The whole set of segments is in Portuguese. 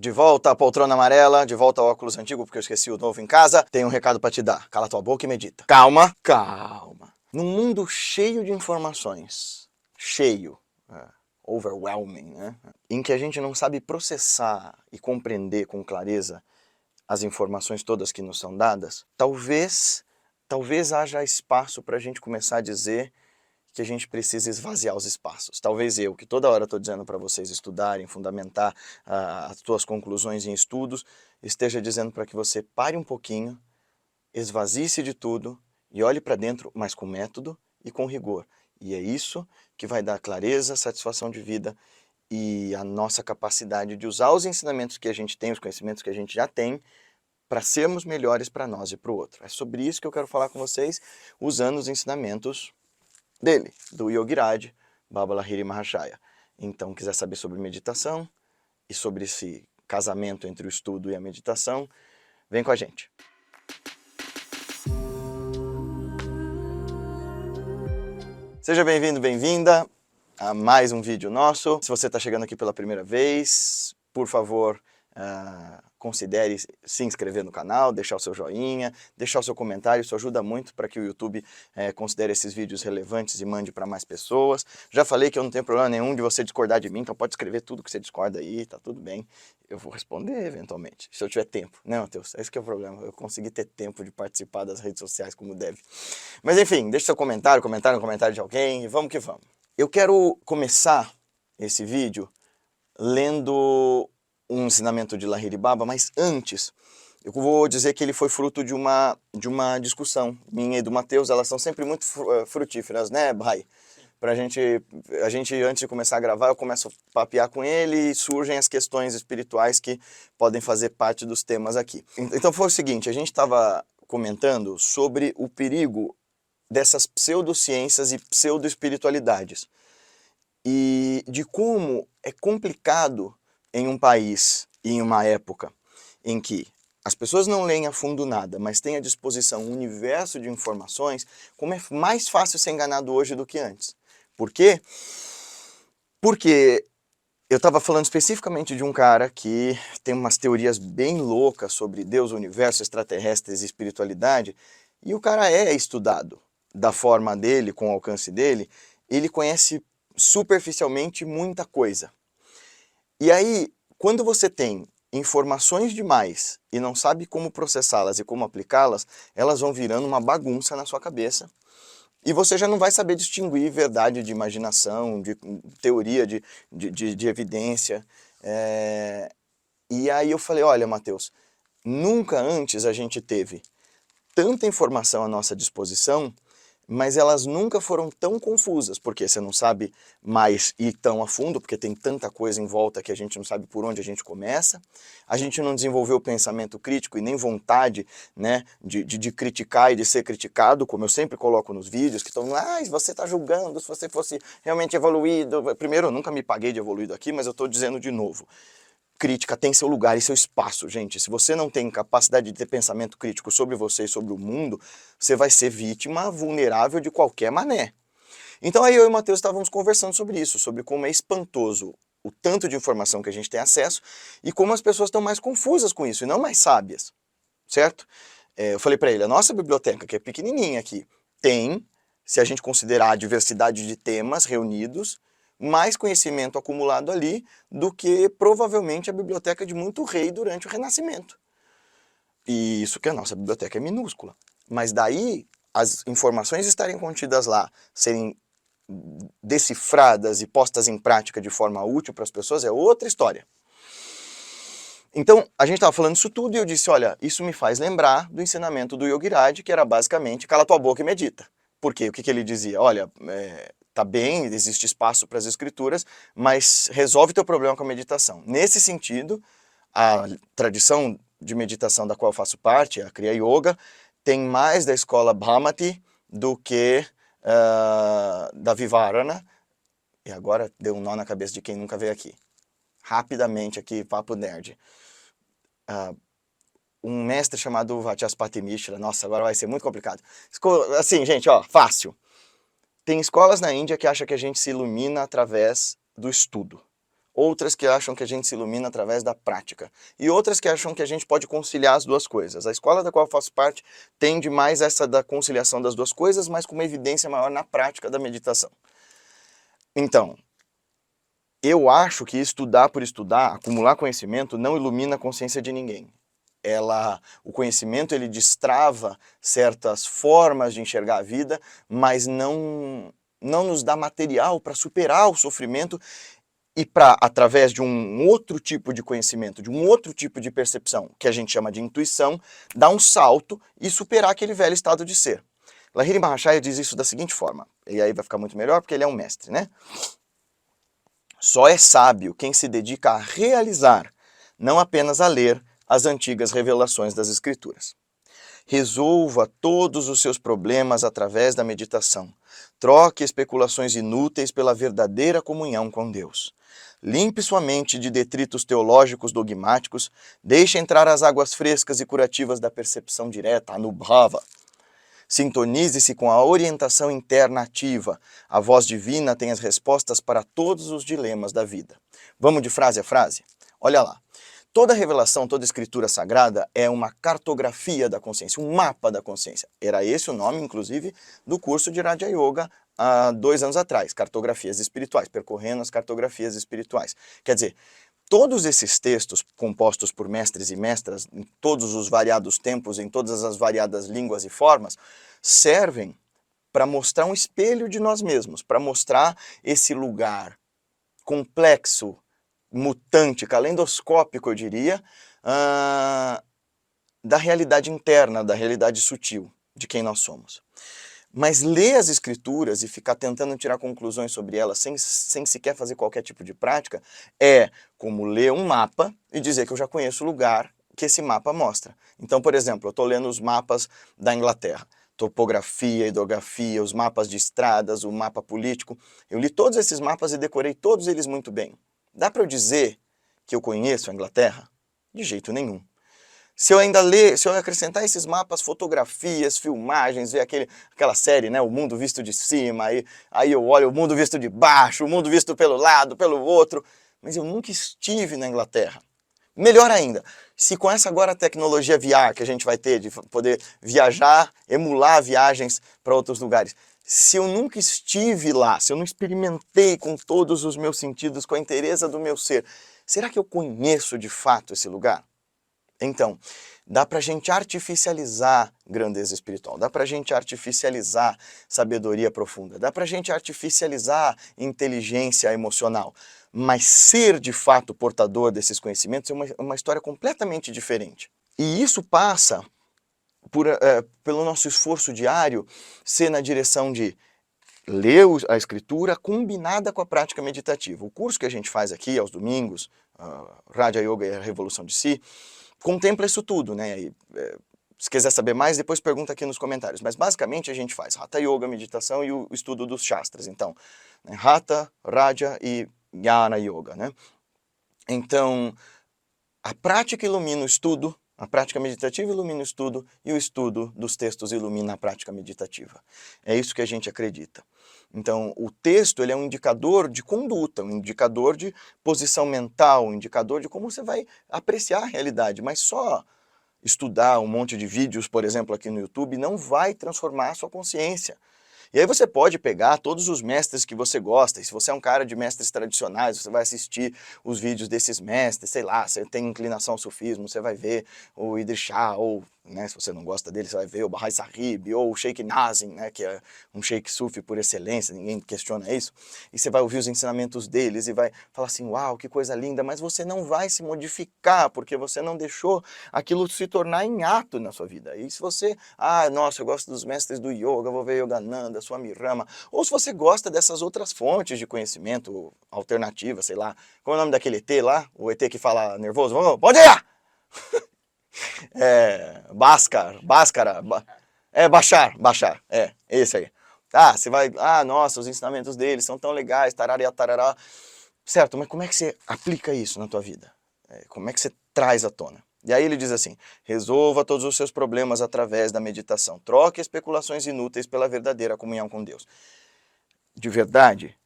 De volta à poltrona amarela, de volta ao óculos antigo porque eu esqueci o novo em casa. Tenho um recado pra te dar. Cala tua boca e medita. Calma, calma. Num mundo cheio de informações, cheio, overwhelming, né? Em que a gente não sabe processar e compreender com clareza as informações todas que nos são dadas, talvez haja espaço para a gente começar a dizer que a gente precisa esvaziar os espaços. Talvez eu, que toda hora estou dizendo para vocês estudarem, fundamentar as suas conclusões em estudos, esteja dizendo para que você pare um pouquinho, esvazie-se de tudo e olhe para dentro, mas com método e com rigor. E é isso que vai dar clareza, satisfação de vida e a nossa capacidade de usar os ensinamentos que a gente tem, os conhecimentos que a gente já tem, para sermos melhores para nós e para o outro. É sobre isso que eu quero falar com vocês, usando os ensinamentos dele, do Yogiraj Baba Lahiri Mahashaya. Então, quiser saber sobre meditação e sobre esse casamento entre o estudo e a meditação, vem com a gente. Seja bem-vindo, bem-vinda a mais um vídeo nosso. Se você está chegando aqui pela primeira vez, por favor, considere se inscrever no canal, deixar o seu joinha, deixar o seu comentário, isso ajuda muito para que o YouTube considere esses vídeos relevantes e mande para mais pessoas. Já falei que eu não tenho problema nenhum de você discordar de mim, então pode escrever tudo que você discorda aí, tá tudo bem. Eu vou responder eventualmente, se eu tiver tempo. Né, Matheus? Esse que é o problema, eu consegui ter tempo de participar das redes sociais como deve. Mas enfim, deixe seu comentário, um comentário de alguém e vamos que vamos. Eu quero começar esse vídeo lendo um ensinamento de Lahiri Baba, mas antes eu vou dizer que ele foi fruto de uma discussão minha e do Matheus. Elas são sempre muito frutíferas, né, Bhai? A gente, antes de começar a gravar, eu começo a papear com ele e surgem as questões espirituais que podem fazer parte dos temas aqui. Então foi o seguinte, a gente estava comentando sobre o perigo dessas pseudociências e pseudo-espiritualidades e de como é complicado em um país e em uma época em que as pessoas não leem a fundo nada, mas têm à disposição um universo de informações, como é mais fácil ser enganado hoje do que antes. Por quê? Porque eu estava falando especificamente de um cara que tem umas teorias bem loucas sobre Deus, universo, extraterrestres e espiritualidade, e o cara é estudado da forma dele, com o alcance dele, ele conhece superficialmente muita coisa. E aí, quando você tem informações demais e não sabe como processá-las e como aplicá-las, elas vão virando uma bagunça na sua cabeça. E você já não vai saber distinguir verdade de imaginação, de teoria, de evidência. E aí eu falei, olha, Matheus, nunca antes a gente teve tanta informação à nossa disposição, mas elas nunca foram tão confusas, porque você não sabe mais ir tão a fundo, porque tem tanta coisa em volta que a gente não sabe por onde a gente começa. A gente não desenvolveu o pensamento crítico e nem vontade, né, de criticar e de ser criticado, como eu sempre coloco nos vídeos, que estão, você está julgando, se você fosse realmente evoluído. Primeiro, eu nunca me paguei de evoluído aqui, mas eu estou dizendo de novo. Crítica tem seu lugar e seu espaço, gente. Se você não tem capacidade de ter pensamento crítico sobre você e sobre o mundo, você vai ser vítima vulnerável de qualquer mané. Então aí eu e o Matheus estávamos conversando sobre isso, sobre como é espantoso o tanto de informação que a gente tem acesso e como as pessoas estão mais confusas com isso e não mais sábias, certo? Eu falei para ele, a nossa biblioteca, que é pequenininha aqui, tem, se a gente considerar a diversidade de temas reunidos, mais conhecimento acumulado ali do que provavelmente a biblioteca de muito rei durante o Renascimento. E isso que a nossa biblioteca é minúscula. Mas daí, as informações estarem contidas lá, serem decifradas e postas em prática de forma útil para as pessoas é outra história. Então, a gente estava falando isso tudo e eu disse, olha, isso me faz lembrar do ensinamento do Yogiraj, que era basicamente, cala tua boca e medita. Por quê? O que ele dizia? Olha, tá bem, existe espaço para as escrituras, mas resolve teu problema com a meditação. Nesse sentido, a tradição de meditação da qual eu faço parte, a Kriya Yoga, tem mais da escola Bhamati do que da Vivarana. E agora deu um nó na cabeça de quem nunca veio aqui. Rapidamente aqui, papo nerd. Um mestre chamado Vachaspati Mishra, nossa, agora vai ser muito complicado. Assim, gente, ó, fácil. Tem escolas na Índia que acham que a gente se ilumina através do estudo. outras que acham que a gente se ilumina através da prática, e outras que acham que a gente pode conciliar as duas coisas. A escola da qual eu faço parte tende mais essa da conciliação das duas coisas, mas com uma evidência maior na prática da meditação. Então, eu acho que estudar por estudar, acumular conhecimento, não ilumina a consciência de ninguém. O conhecimento ele destrava certas formas de enxergar a vida, mas não nos dá material para superar o sofrimento e para, através de um outro tipo de conhecimento, de um outro tipo de percepção, que a gente chama de intuição, dar um salto e superar aquele velho estado de ser. Lahiri Mahashaya diz isso da seguinte forma, e aí vai ficar muito melhor porque ele é um mestre, né? Só é sábio quem se dedica a realizar, não apenas a ler, as antigas revelações das Escrituras. Resolva todos os seus problemas através da meditação. Troque especulações inúteis pela verdadeira comunhão com Deus. Limpe sua mente de detritos teológicos dogmáticos, deixe entrar as águas frescas e curativas da percepção direta, Anubhava. Sintonize-se com a orientação interna ativa. A voz divina tem as respostas para todos os dilemas da vida. Vamos de frase a frase? Olha lá. Toda revelação, toda escritura sagrada é uma cartografia da consciência, um mapa da consciência. Era esse o nome, inclusive, do curso de Raja Yoga há 2 anos atrás, Cartografias Espirituais, percorrendo as cartografias espirituais. Quer dizer, todos esses textos compostos por mestres e mestras, em todos os variados tempos, em todas as variadas línguas e formas, servem para mostrar um espelho de nós mesmos, para mostrar esse lugar complexo, mutante, calendoscópico, eu diria, da realidade interna, da realidade sutil de quem nós somos. Mas ler as escrituras e ficar tentando tirar conclusões sobre elas sem sequer fazer qualquer tipo de prática é como ler um mapa e dizer que eu já conheço o lugar que esse mapa mostra. Então, por exemplo, eu estou lendo os mapas da Inglaterra, topografia, hidrografia, os mapas de estradas, o mapa político. Eu li todos esses mapas e decorei todos eles muito bem. Dá para eu dizer que eu conheço a Inglaterra? De jeito nenhum. Se eu ainda ler, se eu acrescentar esses mapas, fotografias, filmagens, ver aquela série, né, O Mundo Visto de Cima, aí eu olho o mundo visto de baixo, o mundo visto pelo lado, pelo outro, mas eu nunca estive na Inglaterra. Melhor ainda, se com essa agora tecnologia VR que a gente vai ter, de poder viajar, emular viagens para outros lugares, se eu nunca estive lá, se eu não experimentei com todos os meus sentidos, com a inteireza do meu ser, será que eu conheço de fato esse lugar? Então, dá pra gente artificializar grandeza espiritual, dá pra gente artificializar sabedoria profunda, dá pra gente artificializar inteligência emocional, mas ser de fato portador desses conhecimentos é uma história completamente diferente. E isso passa pelo nosso esforço diário ser na direção de ler a escritura combinada com a prática meditativa. O curso que a gente faz aqui aos domingos, Raja Yoga e a Revolução de Si, contempla isso tudo, né? E, se quiser saber mais, depois pergunta aqui nos comentários. Mas basicamente a gente faz Hatha Yoga, meditação e o estudo dos Shastras. Então, né? Hatha, Raja e Jnana Yoga, né? Então, a prática ilumina o estudo, a prática meditativa ilumina o estudo e o estudo dos textos ilumina a prática meditativa. É isso que a gente acredita. Então, o texto ele é um indicador de conduta, um indicador de posição mental, um indicador de como você vai apreciar a realidade, mas só estudar um monte de vídeos, por exemplo, aqui no YouTube, não vai transformar a sua consciência. E aí você pode pegar todos os mestres que você gosta, e se você é um cara de mestres tradicionais, você vai assistir os vídeos desses mestres, sei lá, você tem inclinação ao sufismo, você vai ver o Idris Shah, ou, né, se você não gosta dele, você vai ver o Bahá'í Sahib, ou o Sheikh Nazim, né, que é um sheikh sufi por excelência, ninguém questiona isso, e você vai ouvir os ensinamentos deles e vai falar assim, uau, que coisa linda, mas você não vai se modificar, porque você não deixou aquilo se tornar em ato na sua vida. E se você, nossa, eu gosto dos mestres do yoga, vou ver Yogananda, Swami Rama, ou se você gosta dessas outras fontes de conhecimento alternativas, sei lá, qual é o nome daquele ET lá? O ET que fala nervoso? Bom dia! Bhaskara, Bashar, esse aí. Você vai, nossa, os ensinamentos deles são tão legais, tarará, tarará. Certo, mas como é que você aplica isso na tua vida? Como é que você traz à tona? E aí ele diz assim, resolva todos os seus problemas através da meditação. Troque especulações inúteis pela verdadeira comunhão com Deus. De verdade,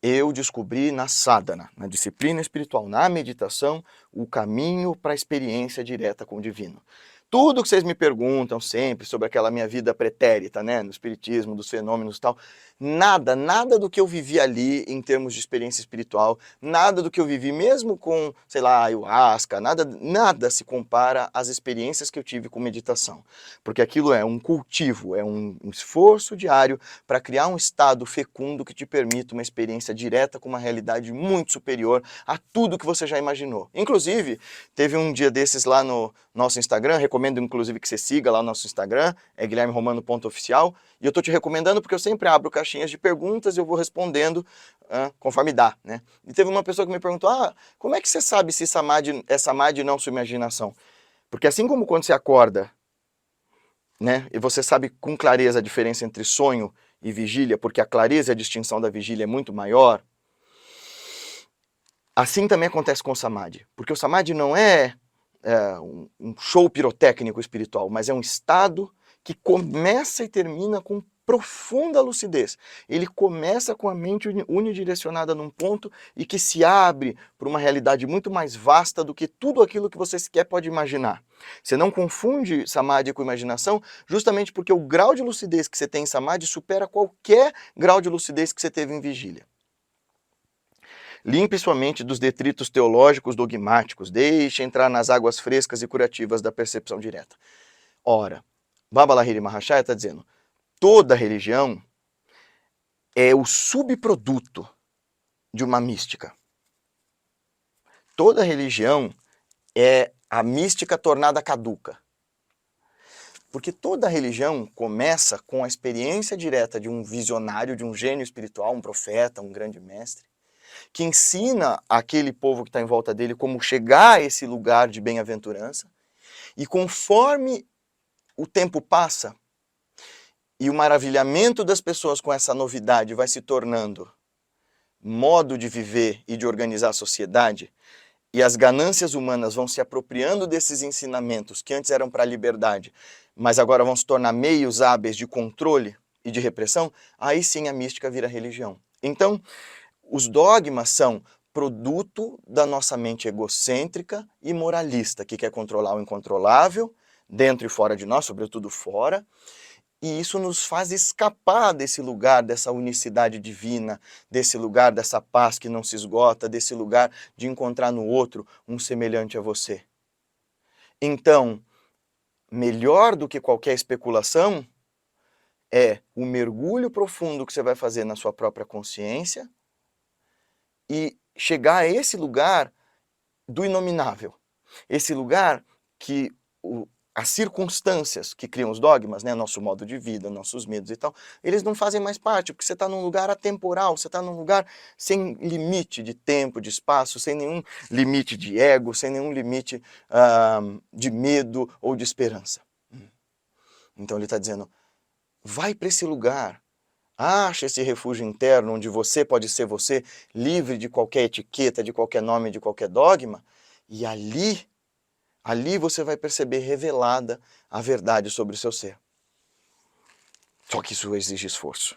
eu descobri na sadhana, na disciplina espiritual, na meditação, o caminho para a experiência direta com o divino. Tudo que vocês me perguntam sempre sobre aquela minha vida pretérita, né, no espiritismo, dos fenômenos e tal, nada do que eu vivi ali em termos de experiência espiritual, nada do que eu vivi mesmo com, sei lá, ayahuasca, nada se compara às experiências que eu tive com meditação. Porque aquilo é um cultivo, é um esforço diário para criar um estado fecundo que te permita uma experiência direta com uma realidade muito superior a tudo que você já imaginou. Inclusive, teve um dia desses lá no nosso Instagram, recomendo inclusive que você siga lá o nosso Instagram, é guilhermeromano.oficial, e eu estou te recomendando porque eu sempre abro caixinhas de perguntas e eu vou respondendo conforme dá, né? E teve uma pessoa que me perguntou, como é que você sabe se samadhi é samadhi e não sua imaginação? Porque assim como quando você acorda, né, e você sabe com clareza a diferença entre sonho e vigília, porque a clareza e a distinção da vigília é muito maior, assim também acontece com o samadhi. Porque o samadhi não é um show pirotécnico espiritual, mas é um estado que começa e termina com profunda lucidez. Ele começa com a mente unidirecionada num ponto e que se abre para uma realidade muito mais vasta do que tudo aquilo que você sequer pode imaginar. Você não confunde samadhi com imaginação, justamente porque o grau de lucidez que você tem em samadhi supera qualquer grau de lucidez que você teve em vigília. Limpe sua mente dos detritos teológicos dogmáticos, deixe entrar nas águas frescas e curativas da percepção direta. Ora, Baba Lahiri Mahashaya está dizendo, toda religião é o subproduto de uma mística. Toda religião é a mística tornada caduca. Porque toda religião começa com a experiência direta de um visionário, de um gênio espiritual, um profeta, um grande mestre, que ensina aquele povo que está em volta dele como chegar a esse lugar de bem-aventurança, e conforme o tempo passa, e o maravilhamento das pessoas com essa novidade vai se tornando modo de viver e de organizar a sociedade, e as ganâncias humanas vão se apropriando desses ensinamentos que antes eram para a liberdade, mas agora vão se tornar meios hábeis de controle e de repressão, aí sim a mística vira religião. Então, os dogmas são produto da nossa mente egocêntrica e moralista, que quer controlar o incontrolável, dentro e fora de nós, sobretudo fora, e isso nos faz escapar desse lugar, dessa unicidade divina, desse lugar, dessa paz que não se esgota, desse lugar de encontrar no outro um semelhante a você. Então, melhor do que qualquer especulação é o mergulho profundo que você vai fazer na sua própria consciência e chegar a esse lugar do inominável. Esse lugar que as circunstâncias que criam os dogmas, né, nosso modo de vida, nossos medos e tal, eles não fazem mais parte, porque você está num lugar atemporal, você está num lugar sem limite de tempo, de espaço, sem nenhum limite de ego, sem nenhum limite de medo ou de esperança. Então ele está dizendo, vai para esse lugar, acha esse refúgio interno onde você pode ser você, livre de qualquer etiqueta, de qualquer nome, de qualquer dogma, e ali você vai perceber revelada a verdade sobre o seu ser. Só que isso exige esforço.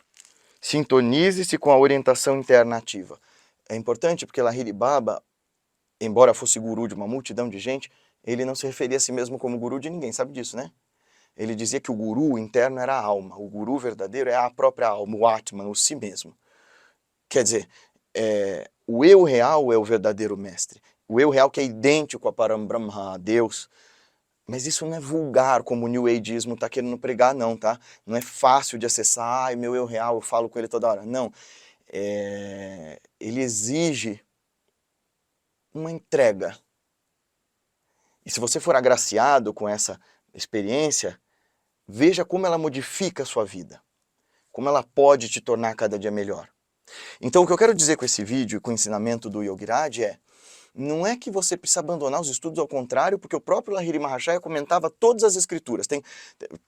Sintonize-se com a orientação interna ativa. É importante porque Lahiri Baba, embora fosse guru de uma multidão de gente, ele não se referia a si mesmo como guru de ninguém, sabe disso, né? Ele dizia que o guru interno era a alma, o guru verdadeiro é a própria alma, o Atman, o si mesmo. Quer dizer, o eu real é o verdadeiro mestre. O eu real que é idêntico a Parambrahma, a Deus. Mas isso não é vulgar como o New Ageismo está querendo pregar, não, tá? Não é fácil de acessar, ai, meu eu real, eu falo com ele toda hora. Não. Ele exige uma entrega. E se você for agraciado com essa experiência, veja como ela modifica a sua vida. Como ela pode te tornar cada dia melhor. Então o que eu quero dizer com esse vídeo e com o ensinamento do Yogiraj não é que você precisa abandonar os estudos, ao contrário, porque o próprio Lahiri Mahashaya comentava todas as escrituras.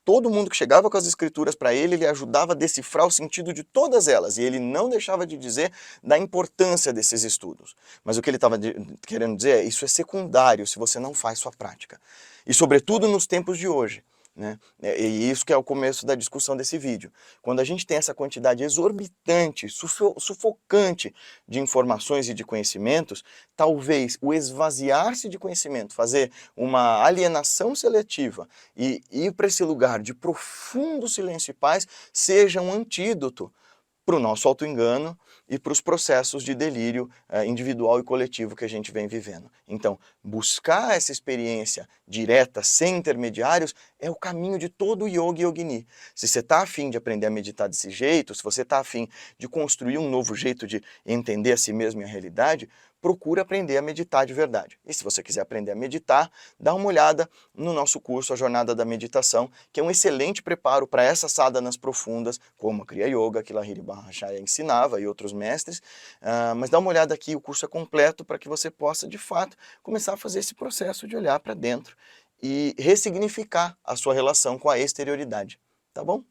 Todo mundo que chegava com as escrituras para ele ajudava a decifrar o sentido de todas elas, e ele não deixava de dizer da importância desses estudos. Mas o que ele estava querendo dizer isso é secundário se você não faz sua prática. E sobretudo nos tempos de hoje, né? E isso que é o começo da discussão desse vídeo. Quando a gente tem essa quantidade exorbitante, sufocante de informações e de conhecimentos, talvez o esvaziar-se de conhecimento, fazer uma alienação seletiva e ir para esse lugar de profundo silêncio e paz seja um antídoto para o nosso auto-engano e para os processos de delírio individual e coletivo que a gente vem vivendo. Então, buscar essa experiência direta, sem intermediários, é o caminho de todo yogi e yogini. Se você está afim de aprender a meditar desse jeito, se você está afim de construir um novo jeito de entender a si mesmo e a realidade, procura aprender a meditar de verdade. E se você quiser aprender a meditar, dá uma olhada no nosso curso, A Jornada da Meditação, que é um excelente preparo para essas sadhanas profundas, como a Kriya Yoga, que Lahiri Mahashaya ensinava e outros mestres. Mas dá uma olhada aqui, o curso é completo para que você possa, de fato, começar a fazer esse processo de olhar para dentro e ressignificar a sua relação com a exterioridade. Tá bom?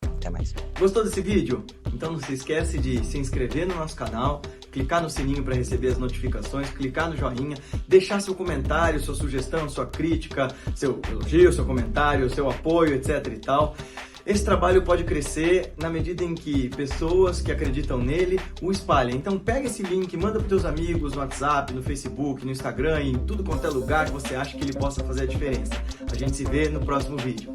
Até mais. Gostou desse vídeo? Então não se esquece de se inscrever no nosso canal, clicar no sininho para receber as notificações, clicar no joinha, deixar seu comentário, sua sugestão, sua crítica, seu elogio, seu comentário, seu apoio, etc e tal. Esse trabalho pode crescer na medida em que pessoas que acreditam nele o espalhem. Então pega esse link, manda para os teus amigos no WhatsApp, no Facebook, no Instagram, em tudo quanto é lugar que você acha que ele possa fazer a diferença. A gente se vê no próximo vídeo.